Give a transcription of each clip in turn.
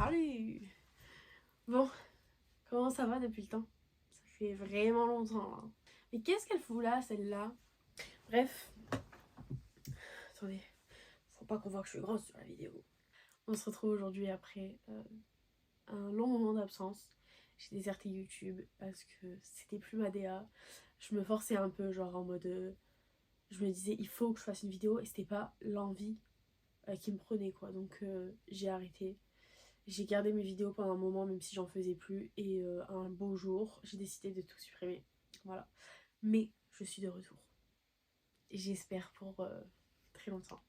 Salut! Bon, comment ça va depuis le temps? Ça fait vraiment longtemps là. Mais qu'est-ce qu'elle fout là, celle-là? Bref, attendez, faut pas qu'on voit que je suis grosse sur la vidéo. On se retrouve aujourd'hui après un long moment d'absence. J'ai déserté YouTube parce que c'était plus ma DA. Je me forçais un peu, genre en mode... je me disais, il faut que je fasse une vidéo et c'était pas l'envie qui me prenait quoi. Donc j'ai arrêté. J'ai gardé mes vidéos pendant un moment même si j'en faisais plus et un beau jour j'ai décidé de tout supprimer. Voilà. Mais je suis de retour. J'espère pour très longtemps.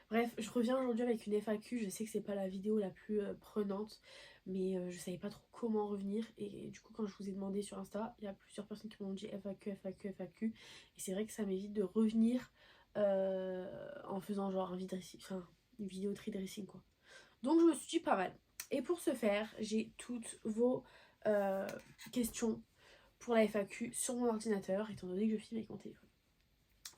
Bref, je reviens aujourd'hui avec une FAQ. Je sais que c'est pas la vidéo la plus prenante, mais je savais pas trop comment revenir. Et du coup, quand je vous ai demandé sur Insta, il y a plusieurs personnes qui m'ont dit FAQ, FAQ, FAQ. Et c'est vrai que ça m'évite de revenir en faisant genre enfin, une vidéo tri dressing quoi. Donc je me suis dit pas mal. Et pour ce faire, j'ai toutes vos questions pour la FAQ sur mon ordinateur, étant donné que je filme avec mon téléphone.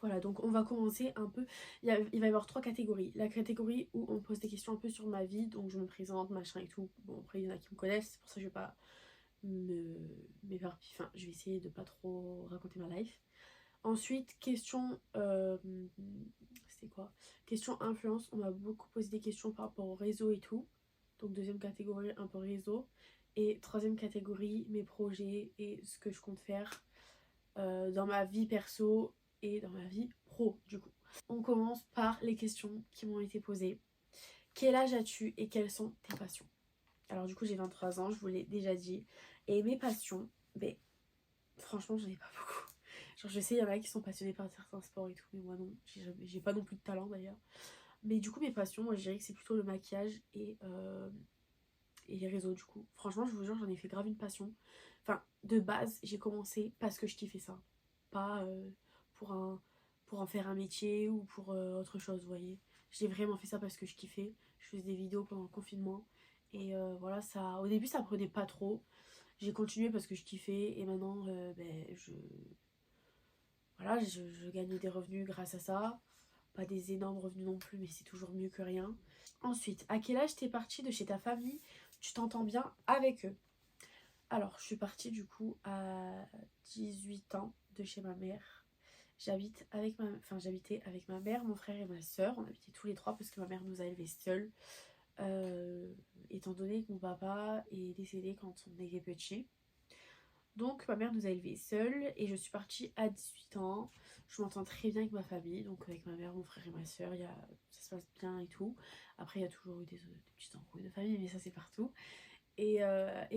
Voilà, donc on va commencer un peu. Il va y avoir 3 catégories. La catégorie où on pose des questions un peu sur ma vie, donc je me présente, machin et tout. Bon, après, il y en a qui me connaissent, c'est pour ça que je vais pas m'éparpiller. Enfin, je vais essayer de pas trop raconter ma life. Ensuite, question... c'était quoi? Question influence. On m'a beaucoup posé des questions par rapport au réseau et tout. Donc deuxième catégorie, un peu réseau. Et troisième catégorie, mes projets et ce que je compte faire dans ma vie perso et dans ma vie pro du coup. On commence par les questions qui m'ont été posées. Quel âge as-tu et quelles sont tes passions? Alors du coup j'ai 23 ans, je vous l'ai déjà dit. Et mes passions, ben franchement j'en ai pas beaucoup. Genre je sais, il y en a qui sont passionnés par certains sports et tout, mais moi non, j'ai pas non plus de talent d'ailleurs. Mais du coup mes passions, moi je dirais que c'est plutôt le maquillage et les réseaux du coup. Franchement je vous jure, j'en ai fait grave une passion. Enfin de base j'ai commencé parce que je kiffais ça. Pas pour, pour en faire un métier ou pour autre chose, vous voyez. J'ai vraiment fait ça parce que je kiffais. Je faisais des vidéos pendant le confinement. Et voilà, ça, au début ça prenait pas trop. J'ai continué parce que je kiffais et maintenant voilà, je gagne des revenus grâce à ça. Pas des énormes revenus non plus, mais c'est toujours mieux que rien. Ensuite, à quel âge t'es partie de chez ta famille? Tu t'entends bien avec eux? Alors, je suis partie du coup à 18 ans de chez ma mère. J'habitais avec ma mère, mon frère et ma soeur. On habitait tous les trois parce que ma mère nous a élevés seuls. Étant donné que mon papa est décédé quand on était petit. Donc ma mère nous a élevés seuls et je suis partie à 18 ans. Je m'entends très bien avec ma famille, donc avec ma mère, mon frère et ma soeur, ça se passe bien et tout. Après il y a toujours eu des petites embrouilles de famille, mais ça c'est partout. Et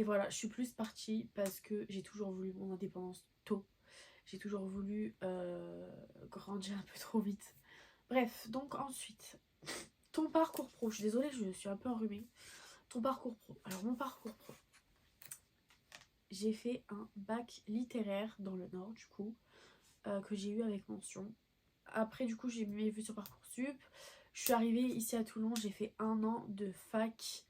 voilà, je suis plus partie parce que j'ai toujours voulu mon indépendance tôt. J'ai toujours voulu grandir un peu trop vite. Bref, donc ensuite, ton parcours pro. Je suis désolée, je suis un peu enrhumée. Ton parcours pro. Alors mon parcours pro. J'ai fait un bac littéraire dans le Nord du coup, que j'ai eu avec mention. Après du coup j'ai mis mes vues sur Parcoursup. Je suis arrivée ici à Toulon, j'ai fait 1 an de fac.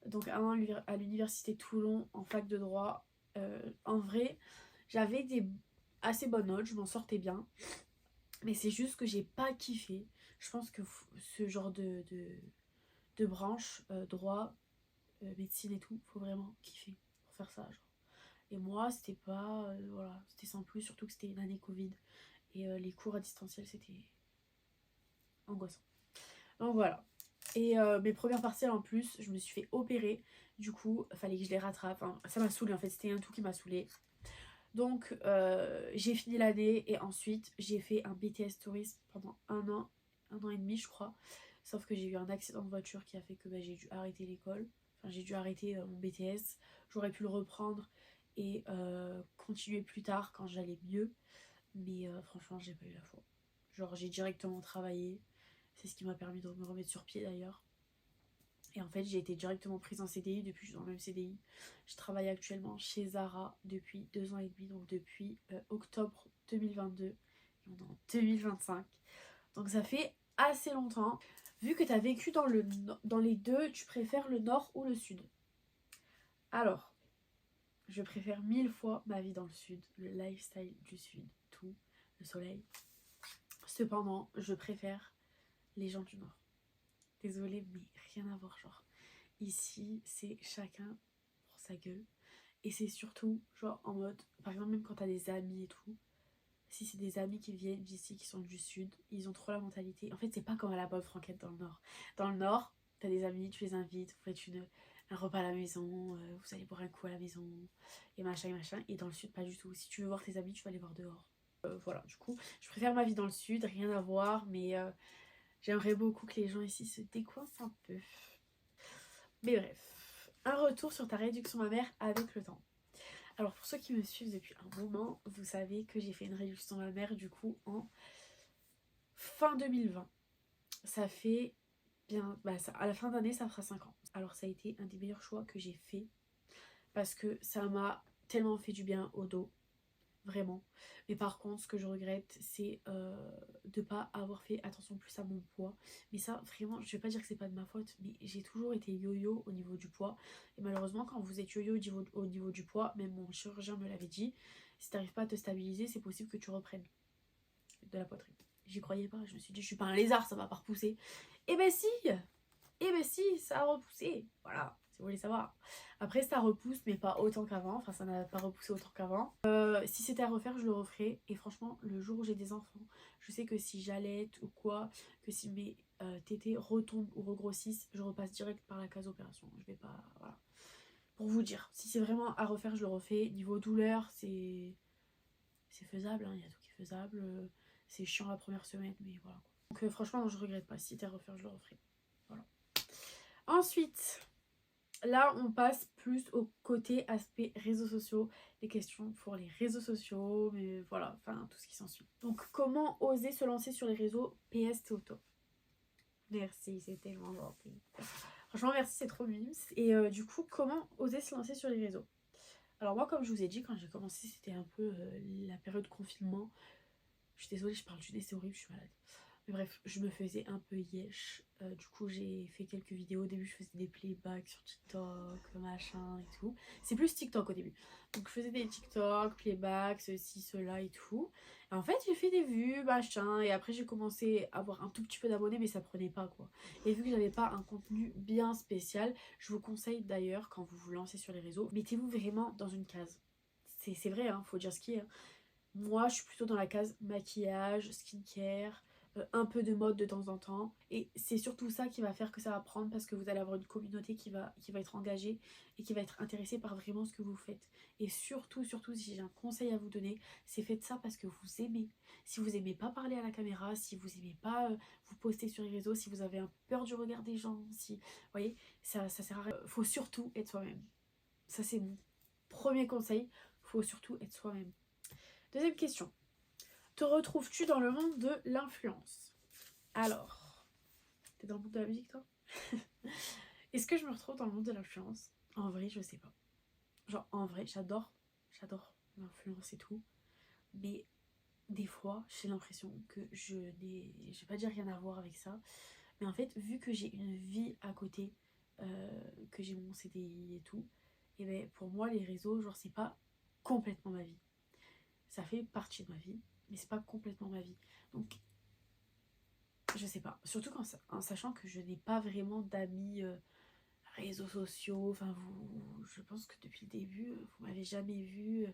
Donc 1 an à l'université Toulon en fac de droit. En vrai, j'avais des assez bonnes notes, je m'en sortais bien. Mais c'est juste que j'ai pas kiffé. Je pense que ce genre de branche, droit, médecine et tout, faut vraiment kiffer pour faire ça. Genre. Et moi, c'était pas. Voilà, c'était sans plus, surtout que c'était une année Covid. Et les cours à distanciel, c'était angoissant. Donc voilà. Et mes premières partielles en plus, je me suis fait opérer. Du coup, fallait que je les rattrape. Enfin, ça m'a saoulée en fait, c'était un tout qui m'a saoulée. Donc j'ai fini l'année et ensuite j'ai fait un BTS tourisme pendant 1 an et demi je crois. Sauf que j'ai eu un accident de voiture qui a fait que j'ai dû arrêter l'école. Enfin j'ai dû arrêter mon BTS. J'aurais pu le reprendre et continuer plus tard quand j'allais mieux. Mais franchement j'ai pas eu la foi. Genre j'ai directement travaillé. C'est ce qui m'a permis de me remettre sur pied d'ailleurs. Et en fait, j'ai été directement prise en CDI depuis que je suis dans le même CDI. Je travaille actuellement chez Zara depuis 2 ans et demi, donc depuis octobre 2022. Et on est en 2025. Donc ça fait assez longtemps. Vu que tu as vécu dans les deux, tu préfères le nord ou le sud? Alors, je préfère 1000 fois ma vie dans le sud, le lifestyle du sud, tout, le soleil. Cependant, je préfère les gens du nord. Désolée, mais rien à voir, genre. ici c'est chacun pour sa gueule. Et c'est surtout genre en mode, par exemple même quand t'as des amis et tout, si c'est des amis qui viennent d'ici, qui sont du sud, ils ont trop la mentalité. En fait c'est pas comme à la bonne franquette dans le nord. Dans le nord, t'as des amis, tu les invites, vous faites un repas à la maison, vous allez boire un coup à la maison, et machin et machin. Et dans le sud pas du tout. Si tu veux voir tes amis, tu vas les voir dehors. Voilà, du coup, je préfère ma vie dans le sud, rien à voir, mais j'aimerais beaucoup que les gens ici se décoincent un peu. Mais bref, un retour sur ta réduction mammaire avec le temps. Alors pour ceux qui me suivent depuis un moment, vous savez que j'ai fait une réduction mammaire du coup en fin 2020. Ça fait bien, à la fin d'année ça fera 5 ans. Alors ça a été un des meilleurs choix que j'ai fait parce que ça m'a tellement fait du bien au dos. Vraiment. Mais par contre, ce que je regrette, c'est de pas avoir fait attention plus à mon poids. Mais ça, vraiment, je vais pas dire que c'est pas de ma faute, mais j'ai toujours été yo-yo au niveau du poids. Et malheureusement, quand vous êtes yo-yo au niveau du poids, même mon chirurgien me l'avait dit, si t'arrives pas à te stabiliser, c'est possible que tu reprennes de la poitrine. J'y croyais pas, je me suis dit, je suis pas un lézard, ça va pas repousser. Et ben si! Et ben si, ça a repoussé. Voilà, si vous voulez savoir. Après, ça repousse, mais pas autant qu'avant. Enfin, ça n'a pas repoussé autant qu'avant. Si c'était à refaire, je le referais. Et franchement, le jour où j'ai des enfants, je sais que si j'allaite ou quoi, que si mes tétés retombent ou regrossissent, je repasse direct par la case opération. Je vais pas... Voilà. Pour vous dire, si c'est vraiment à refaire, je le refais. Niveau douleur, c'est faisable. Hein. Il y a tout qui est faisable. C'est chiant la première semaine, mais voilà. Donc franchement, je regrette pas. Si c'était à refaire, je le referais. Voilà. Ensuite, là on passe plus au côté aspect réseaux sociaux, les questions pour les réseaux sociaux, mais voilà, enfin tout ce qui s'ensuit. Donc comment oser se lancer sur les réseaux PS Toto? Merci, c'est tellement gentil. Franchement merci, c'est trop mignon. Et du coup, comment oser se lancer sur les réseaux? Alors moi comme je vous ai dit, quand j'ai commencé c'était un peu la période confinement. Je suis désolée, je parle du nez, c'est horrible, je suis malade. Mais bref, je me faisais un peu yesh. Du coup, j'ai fait quelques vidéos. Au début, je faisais des playbacks sur TikTok, machin et tout. C'est plus TikTok au début. Donc, je faisais des TikTok, playbacks, ceci, cela et tout. Et en fait, j'ai fait des vues, machin. Et après, j'ai commencé à avoir un tout petit peu d'abonnés, mais ça prenait pas, quoi. Et vu que j'avais pas un contenu bien spécial, je vous conseille d'ailleurs, quand vous vous lancez sur les réseaux, mettez-vous vraiment dans une case. C'est vrai, hein, faut dire ce qui est. Hein. Moi, je suis plutôt dans la case maquillage, skincare, un peu de mode de temps en temps. Et c'est surtout ça qui va faire que ça va prendre parce que vous allez avoir une communauté qui va être engagée et qui va être intéressée par vraiment ce que vous faites. Et surtout, surtout, si j'ai un conseil à vous donner, c'est faites ça parce que vous aimez. Si vous aimez pas parler à la caméra, si vous aimez pas vous poster sur les réseaux, si vous avez un peu peur du regard des gens, si, vous voyez, ça sert à rien. Faut surtout être soi-même. Ça, c'est mon premier conseil. Faut surtout être soi-même. Deuxième question. Te retrouves-tu dans le monde de l'influence? Alors, t'es dans le monde de la musique toi? Est-ce que je me retrouve dans le monde de l'influence? En vrai, je sais pas. Genre, en vrai, j'adore l'influence et tout. Mais des fois, j'ai l'impression que je vais pas dire rien à voir avec ça. Mais en fait, vu que j'ai une vie à côté, que j'ai mon CDI et tout, et ben pour moi, les réseaux, genre, c'est pas complètement ma vie. Ça fait partie de ma vie, mais c'est pas complètement ma vie. Donc, je sais pas. Surtout en sachant que je n'ai pas vraiment d'amis réseaux sociaux. Enfin, je pense que depuis le début, vous m'avez jamais vu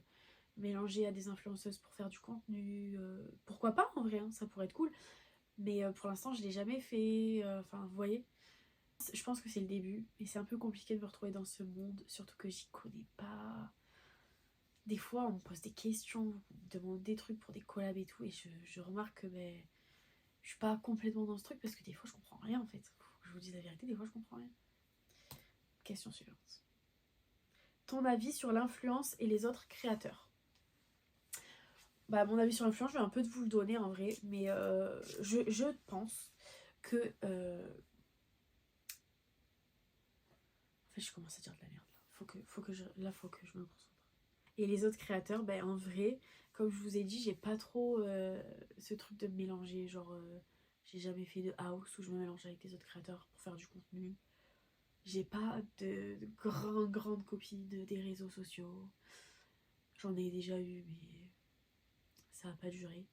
mélanger à des influenceuses pour faire du contenu. Pourquoi pas en vrai, hein, ça pourrait être cool. Mais pour l'instant, je l'ai jamais fait. Enfin, vous voyez. Je pense que c'est le début. Et c'est un peu compliqué de me retrouver dans ce monde. Surtout que j'y connais pas. Des fois, on me pose des questions, on me demande des trucs pour des collabs et tout. Et je remarque que je suis pas complètement dans ce truc parce que des fois, je comprends rien en fait. Faut que je vous dise la vérité, des fois, je comprends rien. Question suivante. Ton avis sur l'influence et les autres créateurs? Bah, mon avis sur l'influence, je vais un peu de vous le donner en vrai. Mais je pense que... En fait, je commence à dire de la merde là. Faut que je me concentre. Et les autres créateurs, ben en vrai, comme je vous ai dit, j'ai pas trop ce truc de me mélanger. Genre, j'ai jamais fait de house où je me mélange avec les autres créateurs pour faire du contenu. J'ai pas de grandes copines des réseaux sociaux. J'en ai déjà eu, mais ça a pas duré.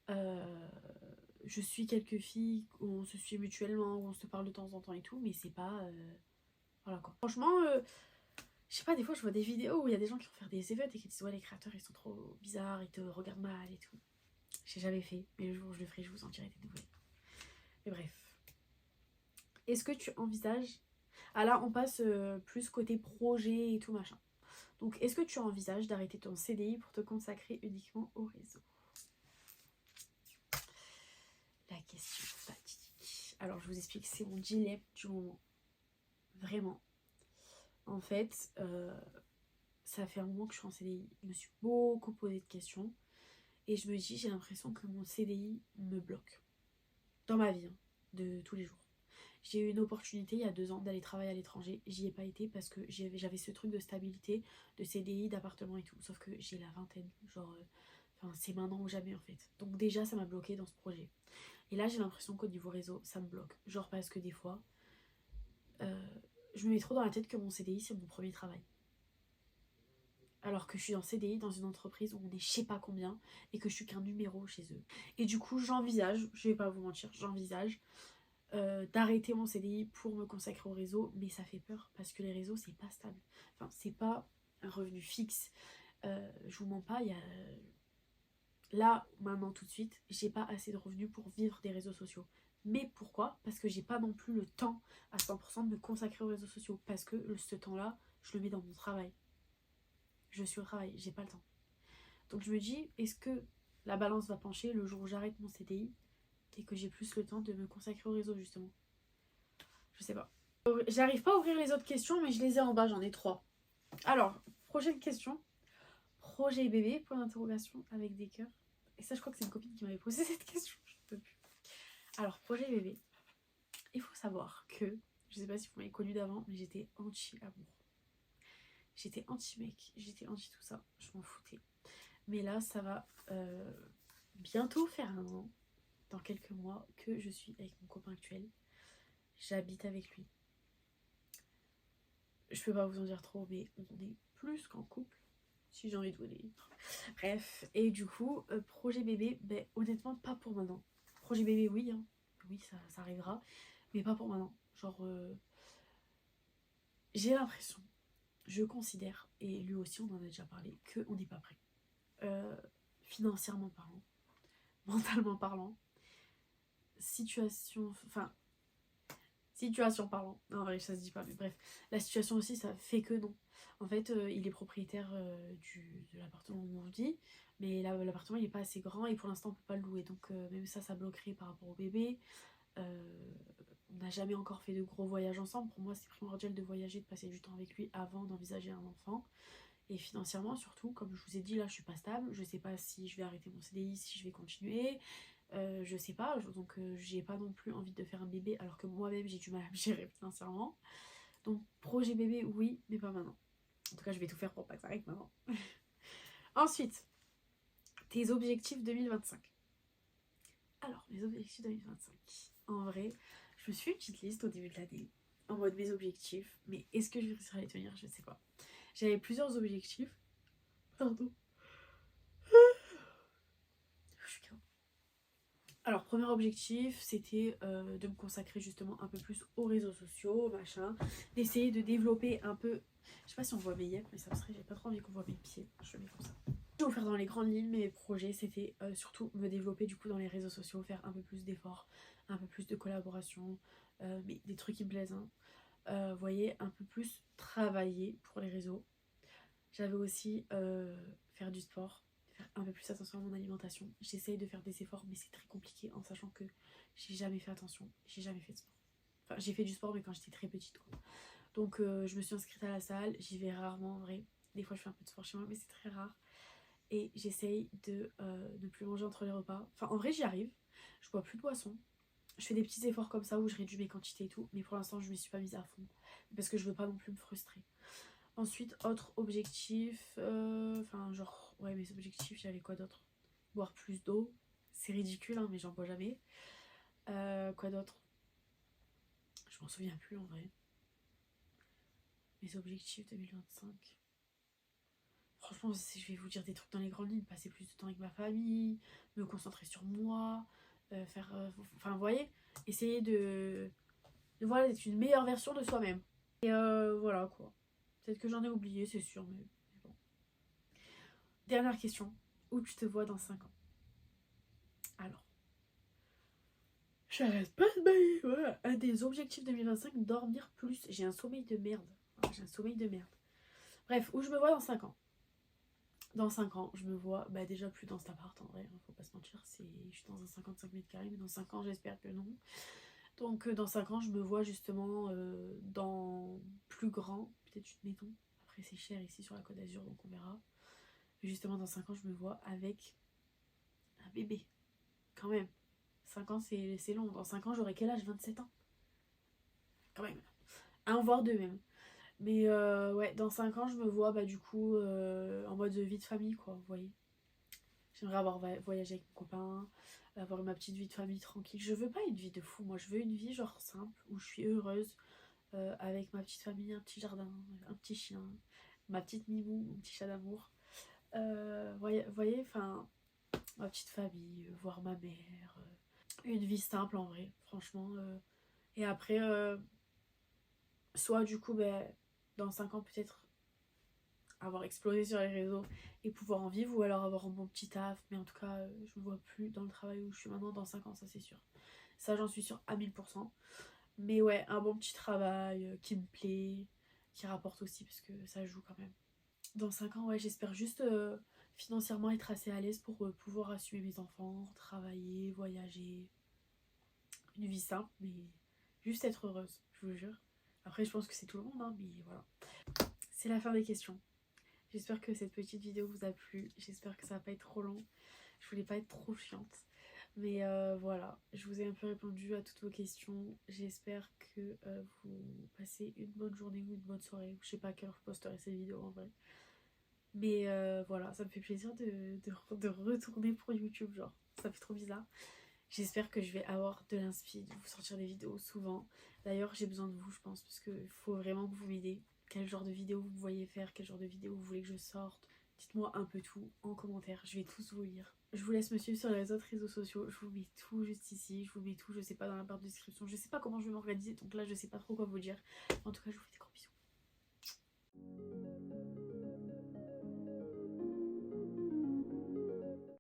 Je suis quelques filles où on se suit mutuellement, où on se parle de temps en temps et tout, mais c'est pas Voilà quoi. Franchement, je sais pas, des fois je vois des vidéos où il y a des gens qui vont faire des events et qui disent ouais les créateurs ils sont trop bizarres, ils te regardent mal et tout. J'ai jamais fait, mais le jour où je le ferai, je vous en dirai des nouvelles. Mais bref. Est-ce que tu envisages... Ah là, on passe plus côté projet et tout machin. Donc, est-ce que tu envisages d'arrêter ton CDI pour te consacrer uniquement au réseau? La question fatidique. Alors, je vous explique, c'est mon dilemme du moment. Vraiment. En fait, ça fait un moment que je suis en CDI. Je me suis beaucoup posé de questions. Et je me dis, j'ai l'impression que mon CDI me bloque. Dans ma vie, hein, de tous les jours. J'ai eu une opportunité il y a 2 ans d'aller travailler à l'étranger. J'y ai pas été parce que j'avais ce truc de stabilité, de CDI, d'appartement et tout. Sauf que j'ai la vingtaine. Genre, c'est maintenant ou jamais en fait. Donc déjà, ça m'a bloqué dans ce projet. Et là, j'ai l'impression qu'au niveau réseau, ça me bloque. Genre parce que des fois, je me mets trop dans la tête que mon CDI, c'est mon premier travail. Alors que je suis en CDI dans une entreprise où on est je sais pas combien et que je suis qu'un numéro chez eux. Et du coup, j'envisage, je vais pas vous mentir, j'envisage d'arrêter mon CDI pour me consacrer au réseau, mais ça fait peur parce que les réseaux c'est pas stable. Enfin, c'est pas un revenu fixe. Je vous mens pas, il y a là, maintenant, tout de suite, j'ai pas assez de revenus pour vivre des réseaux sociaux. Mais pourquoi? Parce que j'ai pas non plus le temps à 100% de me consacrer aux réseaux sociaux. Parce que ce temps-là, je le mets dans mon travail. Je suis au travail, j'ai pas le temps. Donc je me dis, est-ce que la balance va pencher le jour où j'arrête mon CDI et que j'ai plus le temps de me consacrer au réseau, justement? Je sais pas. J'arrive pas à ouvrir les autres questions, mais je les ai en bas, j'en ai 3. Alors, prochaine question. Projet bébé, point d'interrogation, avec des cœurs. Et ça, je crois que c'est une copine qui m'avait posé cette question. Je ne peux plus. Alors, projet bébé. Il faut savoir que, je sais pas si vous m'avez connu d'avant, mais j'étais anti-amour. J'étais anti-mec, j'étais anti tout ça. Je m'en foutais. Mais là, ça va bientôt faire 1 an, dans quelques mois, que je suis avec mon copain actuel. J'habite avec lui. Je peux pas vous en dire trop, mais on est plus qu'en couple, si j'ai envie de vous dire. Bref, et du coup, projet bébé, ben, honnêtement, pas pour maintenant. Projet bébé, oui, hein. Oui, ça arrivera, mais pas pour maintenant. Genre, j'ai l'impression, je considère, et lui aussi, on en a déjà parlé, qu'on n'est pas prêt. Financièrement parlant, mentalement parlant, situation parlant, non, en vrai, ça se dit pas, mais bref, la situation aussi, ça fait que non. En fait, il est propriétaire de l'appartement où on vit, mais l'appartement il est pas assez grand et pour l'instant on peut pas le louer, donc même ça bloquerait par rapport au bébé. On n'a jamais encore fait de gros voyages ensemble. Pour moi, c'est primordial de voyager, de passer du temps avec lui avant d'envisager un enfant. Et financièrement, surtout, comme je vous ai dit, là, je suis pas stable. Je sais pas si je vais arrêter mon CDI, si je vais continuer. Je sais pas. Donc, j'ai pas non plus envie de faire un bébé, alors que moi-même, j'ai du mal à me gérer financièrement. Donc, projet bébé, oui, mais pas maintenant. En tout cas, je vais tout faire pour pas que ça arrive maintenant. Ensuite, tes objectifs 2025. Alors, mes objectifs 2025. En vrai, je me suis fait une petite liste au début de l'année, en mode mes objectifs, mais est-ce que je vais réussir à les tenir? Je sais pas. J'avais plusieurs objectifs. Pardon. Je suis KO. Alors, premier objectif, c'était de me consacrer justement un peu plus aux réseaux sociaux, machin. D'essayer de développer un peu. Je sais pas si on voit mes yeux, mais ça serait. J'ai pas trop envie qu'on voit mes pieds. Je le mets comme ça. Je vais vous faire dans les grandes lignes, mes projets, c'était surtout me développer du coup dans les réseaux sociaux, faire un peu plus d'efforts, un peu plus de collaboration, mais des trucs qui me plaisent. Hein. Vous voyez, un peu plus travailler pour les réseaux. J'avais aussi faire du sport, faire un peu plus attention à mon alimentation. J'essaye de faire des efforts, mais c'est très compliqué en sachant que j'ai jamais fait attention, j'ai jamais fait de sport. Enfin, j'ai fait du sport, mais quand j'étais très petite, quoi. Donc, je me suis inscrite à la salle, j'y vais rarement en vrai. Des fois, je fais un peu de sport chez moi, mais c'est très rare. Et j'essaye de ne plus manger entre les repas. Enfin, en vrai, j'y arrive. Je bois plus de boisson. Je fais des petits efforts comme ça où je réduis mes quantités et tout. Mais pour l'instant, je ne m'y suis pas mise à fond. Parce que je veux pas non plus me frustrer. Ensuite, autre objectif. Enfin, genre, ouais, mes objectifs, j'avais quoi d'autre? Boire plus d'eau. C'est ridicule, hein, mais j'en bois jamais. Quoi d'autre? Je m'en souviens plus en vrai. Mes objectifs 2025. Franchement, je vais vous dire des trucs dans les grandes lignes. Passer plus de temps avec ma famille, me concentrer sur moi, faire... Enfin, vous voyez, essayer de voilà, d'être une meilleure version de soi-même. Et voilà quoi. Peut-être que j'en ai oublié, c'est sûr, mais bon. Dernière question. Où tu te vois dans 5 ans? Alors, j'arrête pas de bailler. Voilà. Un des objectifs 2025, dormir plus. J'ai un sommeil de merde. J'ai un sommeil de merde. Bref, où je me vois dans 5 ans? Dans 5 ans, je me vois déjà plus dans cet appart en vrai, hein, faut pas se mentir. Je suis dans un 55 mètres carrés, mais dans 5 ans, j'espère que non. Donc, dans 5 ans, je me vois justement dans plus grand, peut-être une maison. Après, c'est cher ici sur la Côte d'Azur, donc on verra. Mais justement, dans 5 ans, je me vois avec un bébé. Quand même. 5 ans, c'est long. Dans 5 ans, j'aurai quel âge? 27 ans. Quand même. Un voire deux même. Mais ouais, dans 5 ans, je me vois du coup en mode vie de famille, quoi, vous voyez. J'aimerais avoir voyagé avec mon copain, avoir ma petite vie de famille tranquille. Je veux pas une vie de fou, moi je veux une vie genre simple, où je suis heureuse, avec ma petite famille, un petit jardin, un petit chien, ma petite Mimou, mon petit chat d'amour. Voyez, enfin, ma petite famille, voir ma mère. Une vie simple en vrai, franchement. Et après, soit du coup, dans 5 ans peut-être avoir explosé sur les réseaux et pouvoir en vivre, ou alors avoir un bon petit taf. Mais en tout cas, je me vois plus dans le travail où je suis maintenant dans 5 ans, ça c'est sûr. Ça, j'en suis sûre à 1000%. Mais ouais, un bon petit travail qui me plaît, qui rapporte aussi, parce que ça joue quand même. Dans 5 ans, ouais, j'espère juste financièrement être assez à l'aise pour pouvoir assumer mes enfants, travailler, voyager. Une vie simple, mais juste être heureuse, je vous jure. Après, je pense que c'est tout le monde, hein, mais voilà. C'est la fin des questions. J'espère que cette petite vidéo vous a plu. J'espère que ça va pas être trop long. Je voulais pas être trop chiante. Mais voilà, je vous ai un peu répondu à toutes vos questions. J'espère que vous passez une bonne journée ou une bonne soirée. Je sais pas à quelle heure je posterai cette vidéo en vrai. Mais voilà, ça me fait plaisir de retourner pour YouTube, genre. Ça fait trop bizarre. J'espère que je vais avoir de l'inspi, de vous sortir des vidéos souvent. D'ailleurs, j'ai besoin de vous, je pense, parce qu'il faut vraiment que vous m'aidiez. Quel genre de vidéo vous me voyez faire, quel genre de vidéo vous voulez que je sorte. Dites-moi un peu tout en commentaire, je vais tous vous lire. Je vous laisse me suivre sur les autres réseaux sociaux, je vous mets tout juste ici, je vous mets tout, je sais pas, dans la barre de description. Je sais pas comment je vais m'organiser, donc là je sais pas trop quoi vous dire. En tout cas, je vous fais des gros bisous.